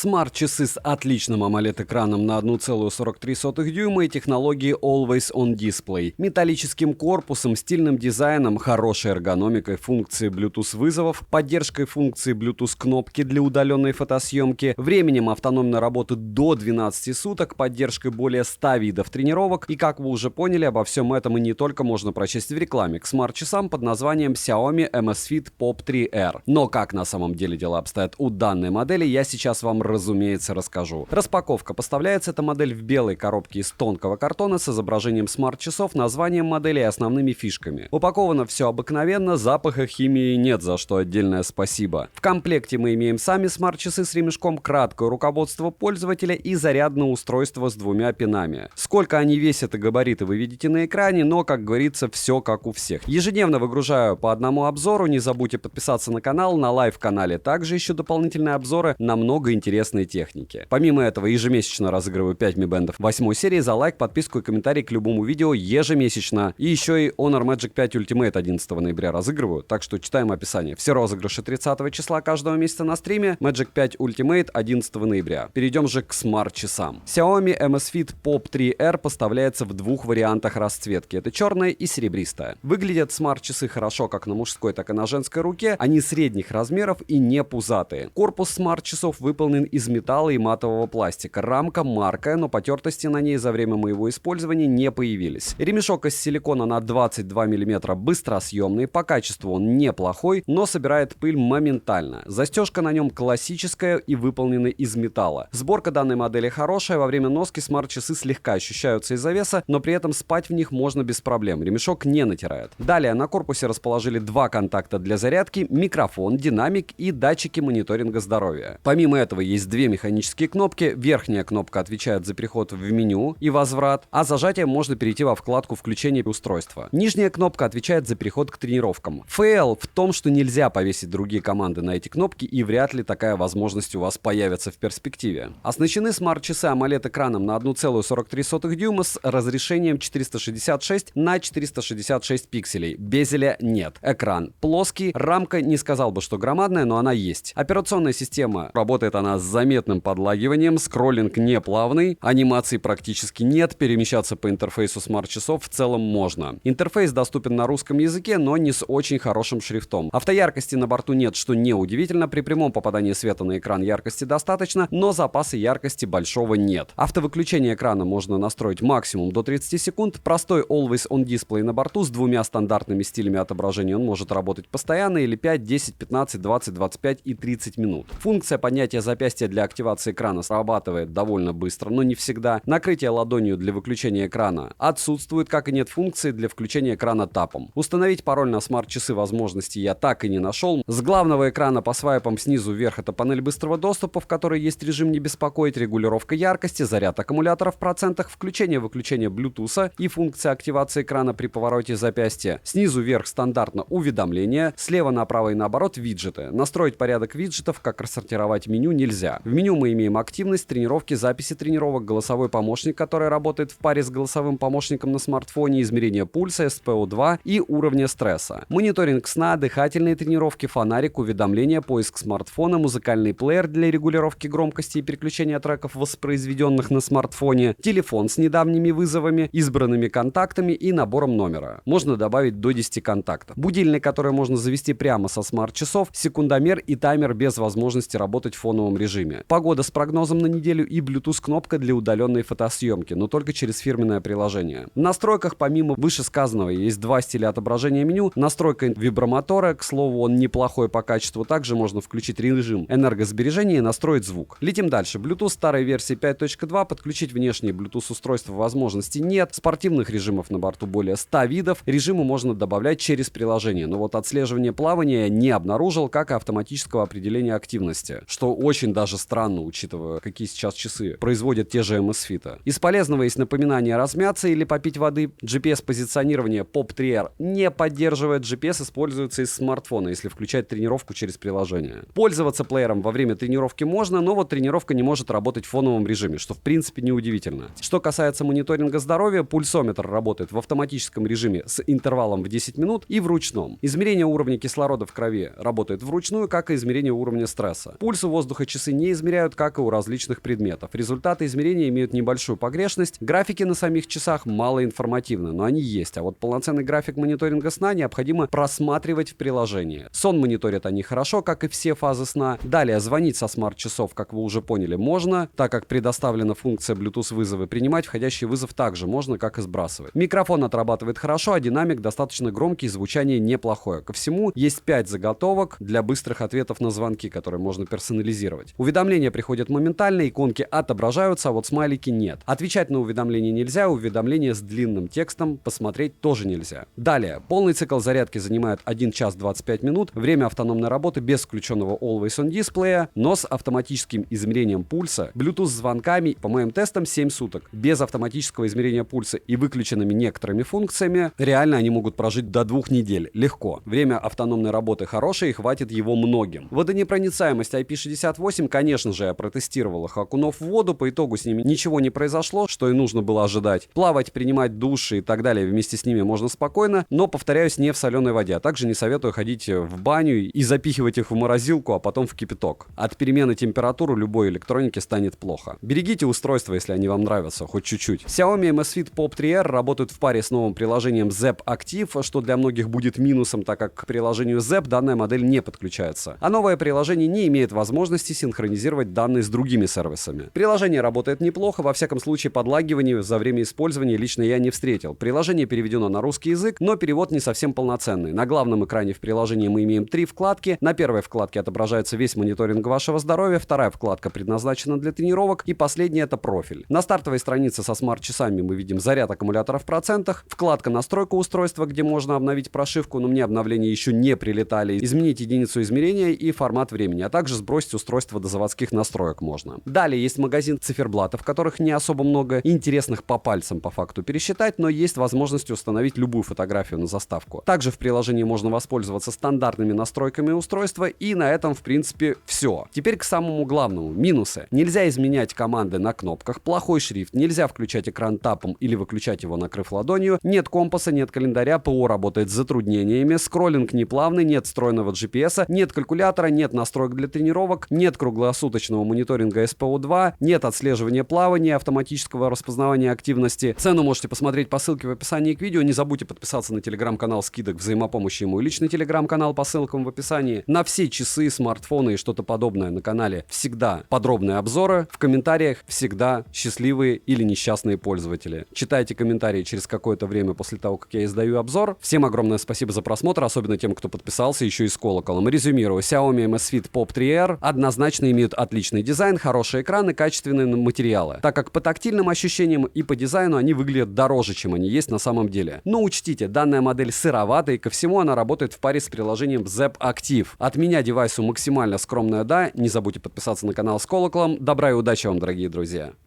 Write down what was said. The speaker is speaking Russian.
Смарт-часы с отличным AMOLED-экраном на 1,43 дюйма и технологией Always On Display, металлическим корпусом, стильным дизайном, хорошей эргономикой, функцией Bluetooth вызовов, поддержкой функции Bluetooth кнопки для удаленной фотосъемки, временем автономной работы до 12 суток, поддержкой более 100 видов тренировок. И как вы уже поняли, обо всем этом и не только можно прочесть в рекламе к смарт-часам под названием Xiaomi Amazfit Pop 3R. Но как на самом деле дела обстоят у данной модели, я сейчас вам, разумеется, расскажу. Распаковка. Поставляется эта модель в белой коробке из тонкого картона с изображением смарт-часов, названием модели и основными фишками. Упаковано все обыкновенно, запаха химии нет, за что отдельное спасибо. В комплекте мы имеем сами смарт-часы с ремешком, краткое руководство пользователя и зарядное устройство с двумя пинами. Сколько они весят и габариты вы видите на экране, но, как говорится, все как у всех. Ежедневно выгружаю по одному обзору, не забудьте подписаться на канал, на лайв-канале также еще дополнительные обзоры на много интересной техники. Помимо этого, ежемесячно разыгрываю 5 Mi Band 8 серии за лайк, подписку и комментарий к любому видео ежемесячно. И еще и Honor Magic 5 Ultimate 11 ноября разыгрываю, так что читаем описание. Все розыгрыши 30 числа каждого месяца на стриме, Magic 5 Ultimate 11 ноября. Перейдем же к смарт-часам. Xiaomi Amazfit Pop 3R поставляется в двух вариантах расцветки. Это черная и серебристая. Выглядят смарт-часы хорошо как на мужской, так и на женской руке. Они средних размеров и не пузатые. Корпус смарт-часов выполнен из металла и матового пластика. Рамка маркая, но потертости на ней за время моего использования не появились. Ремешок из силикона на 22 мм быстросъемный. По качеству он неплохой, но собирает пыль моментально. Застежка на нем классическая и выполнена из металла. Сборка данной модели хорошая. Во время носки смарт-часы слегка ощущаются из-за веса, но при этом спать в них можно без проблем. Ремешок не натирает. Далее на корпусе расположили два контакта для зарядки, микрофон, динамик и датчики мониторинга здоровья. Помимо этого есть две механические кнопки. Верхняя кнопка отвечает за переход в меню и возврат, а зажатием можно перейти во вкладку включения устройства. Нижняя кнопка отвечает за переход к тренировкам. Фейл в том, что нельзя повесить другие команды на эти кнопки, и вряд ли такая возможность у вас появится в перспективе. Оснащены смарт-часы AMOLED-экраном на 1,43 дюйма с разрешением 466 на 466 пикселей. Безеля нет. Экран плоский, рамка не сказал бы, что громадная, но она есть. Операционная система, работает она с заметным подлагиванием, скроллинг не плавный, анимаций практически нет, перемещаться по интерфейсу смарт-часов в целом можно. Интерфейс доступен на русском языке, но не с очень хорошим шрифтом. Автояркости на борту нет, что неудивительно, при прямом попадании света на экран яркости достаточно, но запаса яркости большого нет. Автовыключение экрана можно настроить максимум до 30 секунд, простой Always On Display на борту с двумя стандартными стилями отображения, он может работать постоянно или 5, 10, 15, 20, 25 и 30 минут. Функция поднятия запястья для активации экрана срабатывает довольно быстро, но не всегда. Накрытие ладонью для выключения экрана отсутствует, как и нет функции для включения экрана тапом. Установить пароль на смарт-часы возможности я так и не нашел. С главного экрана по свайпам снизу вверх это панель быстрого доступа, в которой есть режим не беспокоить, регулировка яркости, заряд аккумулятора в процентах, включение-выключение Bluetooth и функция активации экрана при повороте запястья. Снизу вверх стандартно уведомления, слева направо и наоборот виджеты. Настроить порядок виджетов, как рассортировать меню, нельзя. В меню мы имеем активность, тренировки, записи тренировок, голосовой помощник, который работает в паре с голосовым помощником на смартфоне, измерение пульса, SPO2 и уровня стресса. Мониторинг сна, дыхательные тренировки, фонарик, уведомления, поиск смартфона, музыкальный плеер для регулировки громкости и переключения треков, воспроизведенных на смартфоне, телефон с недавними вызовами, избранными контактами и набором номера. Можно добавить до 10 контактов. Будильник, который можно завести прямо со смарт-часов, секундомер и таймер без возможности работать в фоновом режиме. Погода с прогнозом на неделю и Bluetooth кнопка для удаленной фотосъемки, но только через фирменное приложение. В настройках помимо вышесказанного есть два стиля отображения меню. Настройка вибромотора, к слову, он неплохой по качеству. Также можно включить режим энергосбережения и настроить звук. Летим дальше. Bluetooth старой версии 5.2, подключить внешние Bluetooth устройства возможности нет. Спортивных режимов на борту более 100 видов. Режимы можно добавлять через приложение, но вот отслеживание плавания я не обнаружил, как и автоматического определения активности, что очень даже странно, учитывая, какие сейчас часы производят те же Amazfit. Из полезного есть напоминание размяться или попить воды. GPS-позиционирование Pop 3R не поддерживает. GPS используется из смартфона, если включать тренировку через приложение. Пользоваться плеером во время тренировки можно, но вот тренировка не может работать в фоновом режиме, что в принципе неудивительно. Что касается мониторинга здоровья, пульсометр работает в автоматическом режиме с интервалом в 10 минут и в ручном. Измерение уровня кислорода в крови работает вручную, как и измерение уровня стресса. Пульс у воздуха часы не измеряют, как и у различных предметов. Результаты измерения имеют небольшую погрешность. Графики на самих часах малоинформативны, но они есть. А вот полноценный график мониторинга сна необходимо просматривать в приложении. Сон мониторят они хорошо, как и все фазы сна. Далее, звонить со смарт-часов, как вы уже поняли, можно, так как предоставлена функция Bluetooth вызовы. Принимать входящий вызов также можно, как и сбрасывать. Микрофон отрабатывает хорошо, а динамик достаточно громкий, звучание неплохое. Ко всему, есть 5 заготовок для быстрых ответов на звонки, которые можно персонализировать. Уведомления приходят моментально, иконки отображаются, а вот смайлики нет. Отвечать на уведомления нельзя, уведомления с длинным текстом посмотреть тоже нельзя. Далее, полный цикл зарядки занимает 1 час 25 минут, время автономной работы без включенного Always On дисплея, но с автоматическим измерением пульса, Bluetooth звонками, по моим тестам 7 суток. Без автоматического измерения пульса и выключенными некоторыми функциями, реально они могут прожить до 2 недель. Легко. Время автономной работы хорошее и хватит его многим. Водонепроницаемость IP68, конечно же, я протестировал их, окунув в воду, по итогу с ними ничего не произошло, что и нужно было ожидать. Плавать, принимать души и так далее вместе с ними можно спокойно, но, повторяюсь, не в соленой воде, а также не советую ходить в баню и запихивать их в морозилку, а потом в кипяток. От перемены температуры любой электроники станет плохо. Берегите устройства, если они вам нравятся, хоть чуть-чуть. Xiaomi Amazfit Pop 3R работают в паре с новым приложением Zepp Active, что для многих будет минусом, так как к приложению Zepp данная модель не подключается. А новое приложение не имеет возможности синхронизировать данные с другими сервисами. Приложение работает неплохо, во всяком случае подлагиваний за время использования лично я не встретил. Приложение переведено на русский язык, но перевод не совсем полноценный. На главном экране в приложении мы имеем 3 вкладки. На первой вкладке отображается весь мониторинг вашего здоровья, вторая вкладка предназначена для тренировок и последняя — это профиль. На стартовой странице со смарт-часами мы видим заряд аккумулятора в процентах, вкладка настройка устройства, где можно обновить прошивку, но мне обновления еще не прилетали, изменить единицу измерения и формат времени, а также сбросить устройство до заводских настроек можно. Далее есть магазин циферблатов, которых не особо много, интересных по пальцам по факту пересчитать, но есть возможность установить любую фотографию на заставку. Также в приложении можно воспользоваться стандартными настройками устройства, и на этом в принципе все. Теперь к самому главному. Минусы. Нельзя изменять команды на кнопках, плохой шрифт, нельзя включать экран тапом или выключать его, накрыв ладонью, нет компаса, нет календаря, ПО работает с затруднениями, скроллинг неплавный, нет встроенного GPS, нет калькулятора, нет настроек для тренировок, нет круглосуточного мониторинга SPO2, нет отслеживания плавания, автоматического распознавания активности. Цену можете посмотреть по ссылке в описании к видео. Не забудьте подписаться на телеграм-канал скидок взаимопомощи и мой личный телеграм-канал по ссылкам в описании. На все часы, смартфоны и что-то подобное на канале всегда подробные обзоры. В комментариях всегда счастливые или несчастные пользователи. Читайте комментарии через какое-то время после того, как я издаю обзор. Всем огромное спасибо за просмотр, особенно тем, кто подписался еще и с колоколом. Резюмирую, Xiaomi Amazfit Pop 3R однозначно имеют отличный дизайн, хороший экран и качественные материалы, так как по тактильным ощущениям и по дизайну они выглядят дороже, чем они есть на самом деле. Но учтите, данная модель сыроватая, и ко всему она работает в паре с приложением Zepp Active. От меня девайсу максимально скромное да, не забудьте подписаться на канал с колоколом. Добра и удачи вам, дорогие друзья!